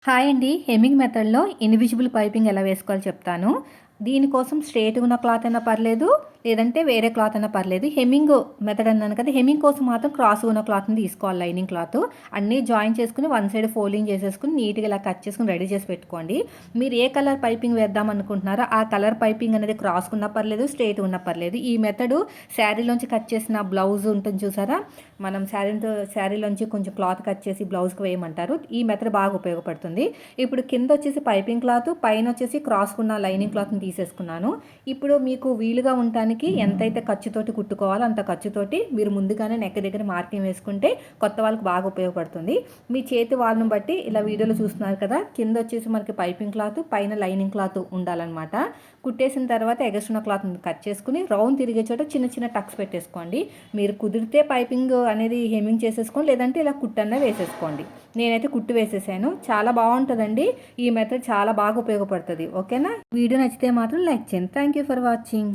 Hi అండి. Hemming మెథడ్‌లో invisible piping ఎలా వేసుకోవాలో చెప్తాను. దీనికోసం స్ట్రెయిట్‌గా ఉన్న క్లాత్ అయినా పర్లేదు, లేదంటే వేరే క్లాత్ అయినా పర్లేదు. హెమ్మింగ్ మెథడ్ అన్నాను కదా! హెమ్మింగ్ కోసం మాత్రం క్రాస్‌గా ఉన్న క్లాత్‌ని తీసుకోవాలి, లైనింగ్ క్లాత్. అన్నీ జాయిన్ చేసుకొని వన్ సైడ్ ఫోల్డింగ్ చేసేసుకొని నీట్‌గా ఇలా కట్ చేసుకొని రెడీ చేసి పెట్టుకోండి. మీరు ఏ కలర్ పైపింగ్ వేద్దాం అనుకుంటున్నారో ఆ కలర్ పైపింగ్ అనేది క్రాస్‌గా ఉన్నా పర్లేదు, స్ట్రెయిట్‌గా ఉన్నా పర్లేదు. ఈ మెథడు శారీలోంచి కట్ చేసిన బ్లౌజ్ ఉంటుంది చూసారా? మనం శారీలోంచి కొంచెం క్లాత్ కట్ చేసి బ్లౌజ్‌కి వేయమంటారు. ఈ మెథడ్ బాగా ఉపయోగపడుతుంది. ఇప్పుడు కింద వచ్చేసి పైపింగ్ క్లాత్, పైన వచ్చేసి క్రాస్‌కున్న లైనింగ్ క్లాత్‌ని తీసేసుకున్నాను. ఇప్పుడు మీకు వీలుగా ఉండటానికి ఎంతైతే ఖర్చుతోటి కుట్టుకోవాలో అంత ఖర్చుతోటి మీరు ముందుగానే నెక్ దగ్గర మార్కింగ్ వేసుకుంటే కొత్త వాళ్ళకి బాగా ఉపయోగపడుతుంది. మీ చేతి వాళ్ళను బట్టి ఇలా వీడియోలో చూస్తున్నారు కదా! కింద వచ్చేసి మనకి పైపింగ్ క్లాత్, పైన లైనింగ్ క్లాత్ ఉండాలన్నమాట. కుట్టేసిన తర్వాత ఎగస్ట్రా క్లాత్‌ని కట్ చేసుకొని రౌండ్ తిరిగే చోట చిన్న చిన్న టక్స్ పెట్టేసుకోండి. మీరు కుదిరితే పైపింగ్ అనేది హెమ్మింగ్ చేసేసుకోండి, లేదంటే ఇలా కుట్టన్నా వేసేసుకోండి. నేనైతే కుట్టు వేసేసాను. చాలా బాగుంటుందండి. ఈ మెథడ్ చాలా బాగా ఉపయోగపడుతుంది. ఓకేనా? వీడియో నచ్చితే మాత్రం లైక్ చేయండి. Thank you for watching.